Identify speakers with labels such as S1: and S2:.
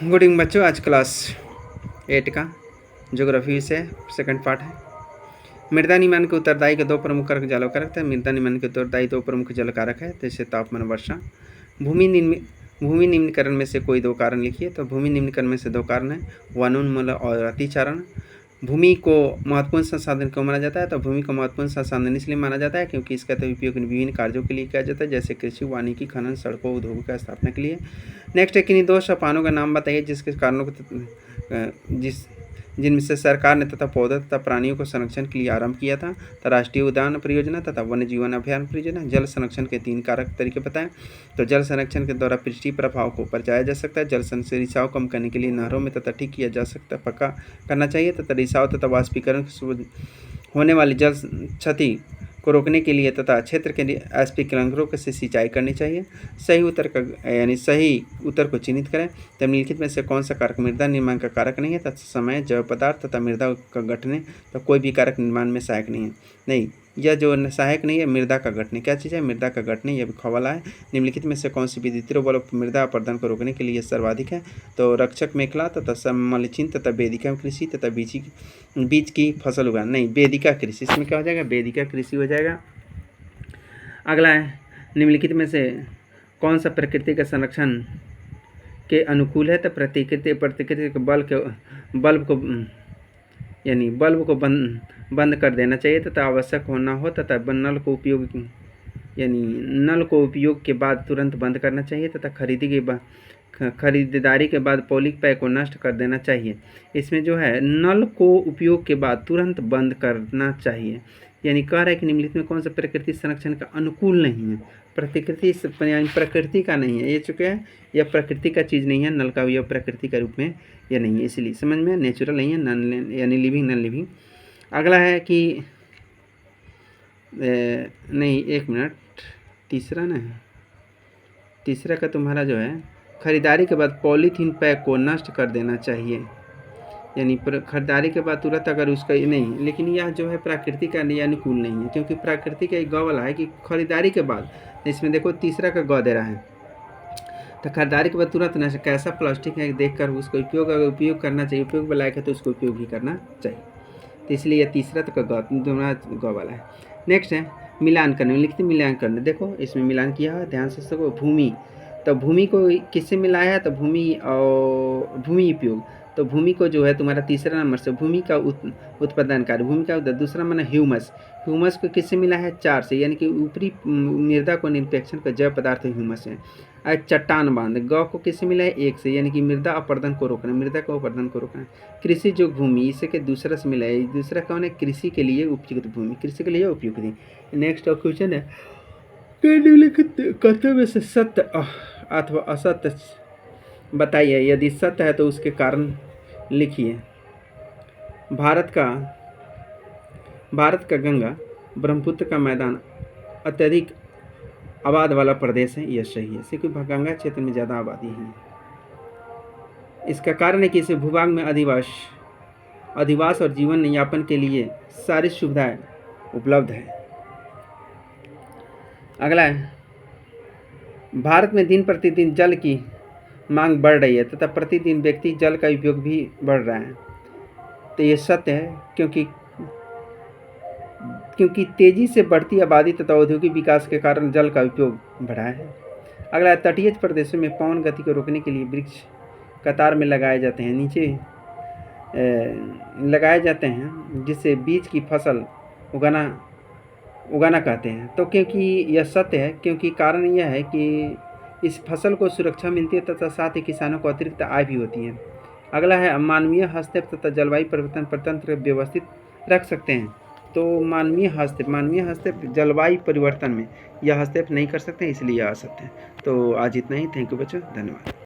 S1: Good evening बच्चों, आज class 8 का ज्योग्राफी से सेकंड पार्ट है। मृदा निम्न के उत्तरदायी के दो प्रमुख कारक जल कारक थे। मृदा निम्न के उत्तरदायी दो प्रमुख जल कारक है, जैसे तापमान, वर्षा। भूमि निम्नीकरण में से कोई दो कारण लिखिए। तो भूमि निम्नीकरण में से दो कारण है, वनोन्मूलन और अतिचारण। भूमि को महत्वपूर्ण संसाधन क्यों माना जाता है? तो भूमि को महत्वपूर्ण संसाधन इसलिए माना जाता है क्योंकि इसका तो उपयोग विभिन्न कार्यों के लिए किया जाता है, जैसे कृषि, वानिकी, खनन, सड़कों, उद्योगों की स्थापना के लिए। नेक्स्ट है, किन्हीं दो सोपानों का नाम बताइए जिसके कारणों को जिनमें से सरकार ने तथा पौधों तथा प्राणियों को संरक्षण के लिए आरंभ किया था। तो राष्ट्रीय उद्यान परियोजना तथा वन्य जीवन अभियान परियोजना। जल संरक्षण के 3 कारक तरीके बताएं। तो जल संरक्षण के द्वारा पृष्ठीय प्रभाव को बचाया जा सकता है। जल संचय रिसाव कम करने के लिए नहरों में तथा ठीक किया जा सकता है, पक्का करना चाहिए तथा रिसाव तथा वाष्पीकरण होने वाली जल क्षति को रोकने के लिए तथा क्षेत्र के स्प्रिंकलरों से सिंचाई करनी चाहिए। सही उत्तर को चिन्हित करें। तब निम्नलिखित में से कौन सा कारक मृदा निर्माण का कारक नहीं है? तथा समय, जैव पदार्थ तथा मृदा का गठने, तो कोई भी कारक निर्माण में सहायक नहीं है। नहीं, यह जो सहायक नहीं है मृदा का गठने। क्या चीज़ है? मृदा का गठने, यह खवाला है। निम्नलिखित में से कौन सी विद्युतीय बल मृदा अपरदन को रोकने के लिए सर्वाधिक है? तो रक्षक मेखला तथा समलिचीन तथा वेदिका कृषि तथा बीज की फसल उगाना। नहीं, वेदिका कृषि, इसमें क्या हो जाएगा? वेदिका कृषि हो जाएगा। अगला है, निम्नलिखित में से कौन सा प्रकृति के संरक्षण के अनुकूल है? तो प्रतिकृति के बल्ब को बंद कर देना चाहिए तथा आवश्यक होना हो तथा नल को उपयोग के बाद तुरंत बंद करना चाहिए तथा खरीदारी के बाद पॉलीक पैक को नष्ट कर देना चाहिए। इसमें जो है नल को उपयोग के बाद तुरंत बंद करना चाहिए, यानी कह रहा है कि निम्नलिखित में कौन सा प्रकृति संरक्षण का अनुकूल नहीं है? प्रकृति का नहीं है, ये चुके हैं, यह प्रकृति का चीज़ नहीं है। नल का यह प्रकृति का रूप में यह नहीं है, इसलिए समझ में नेचुरल नहीं है, नॉन यानी लिविंग नॉन लिविंग। अगला है कि नहीं, एक मिनट, तीसरा का तुम्हारा जो है, खरीदारी के बाद पॉलीथीन पैक को नष्ट कर देना चाहिए, यानी खरीदारी के बाद तुरंत अगर उसका नहीं, लेकिन यह जो है प्रकृति का नहीं, अनुकूल नहीं है, क्योंकि प्रकृति का एक ग वाला है कि खरीदारी के बाद। इसमें देखो तीसरा का ग दे रहा है, तो खरीदारी के बाद तुरंत नष्ट। कैसा प्लास्टिक है देखकर उसको उपयोग करना चाहिए, उपयोग में लायक है तो उसको उपयोग ही करना चाहिए। तो इसलिए यह तीसरा तो ग वाला है। नेक्स्ट है मिलान करने, लिखते मिलान करने। देखो इसमें मिलान किया है, ध्यान से सको। भूमि, तो भूमि को किससे मिलाया है? तो भूमि और भूमि उपयोग। तो भूमि को जो है तुम्हारा तीसरा नंबर से भूमि का उत्पादन कार्य, भूमि का दूसरा माना ह्यूमस। ह्यूमस को किससे मिला है? 4 से, यानी कि ऊपरी मृदा को निरपेक्षण का जैव पदार्थ ह्यूमस है। और चट्टान बांध, ग को किससे मिला है? 1 से, यानी कि मृदा अपरदन को रोकना, मृदा को अपरदन को रोकना। कृषि जो भूमि, इसे के दूसरा से मिला है। दूसरा कौन है? कृषि के लिए उपयुक्त भूमि, कृषि के लिए उपयुक्त। नेक्स्ट क्वेश्चन है, कथन में से सत्य अथवा असत्य बताइए। यदि सत्य है तो उसके कारण लिखिए। भारत का गंगा ब्रह्मपुत्र का मैदान अत्यधिक आबाद वाला प्रदेश है, यह सही है, क्योंकि गंगा क्षेत्र में ज़्यादा आबादी है। इसका कारण है कि इसे भूभाग में अधिवास और जीवन यापन के लिए सारी सुविधाएं उपलब्ध है। अगला है, भारत में दिन प्रतिदिन जल की मांग बढ़ रही है तथा प्रतिदिन व्यक्ति जल का उपयोग भी बढ़ रहा है। तो ये सत्य है, क्योंकि तेजी से बढ़ती आबादी तथा औद्योगिक विकास के कारण जल का उपयोग बढ़ा है। अगला, तटीय प्रदेशों में पवन गति को रोकने के लिए वृक्ष कतार में लगाए जाते हैं, नीचे लगाए जाते हैं, जिससे बीज की फसल उगाना कहते हैं। तो क्योंकि यह सत्य है, क्योंकि कारण यह है कि इस फसल को सुरक्षा मिलती है तथा साथ ही किसानों को अतिरिक्त आय भी होती है। अगला है, मानवीय हस्तक्षेप तथा जलवायु परिवर्तन पर तंत्र व्यवस्थित रख सकते हैं। तो मानवीय हस्तक्षेप जलवायु परिवर्तन में यह हस्तक्षेप नहीं कर सकते, इसलिए आ सकते हैं। तो आज इतना ही। थैंक यू बच्चों, धन्यवाद।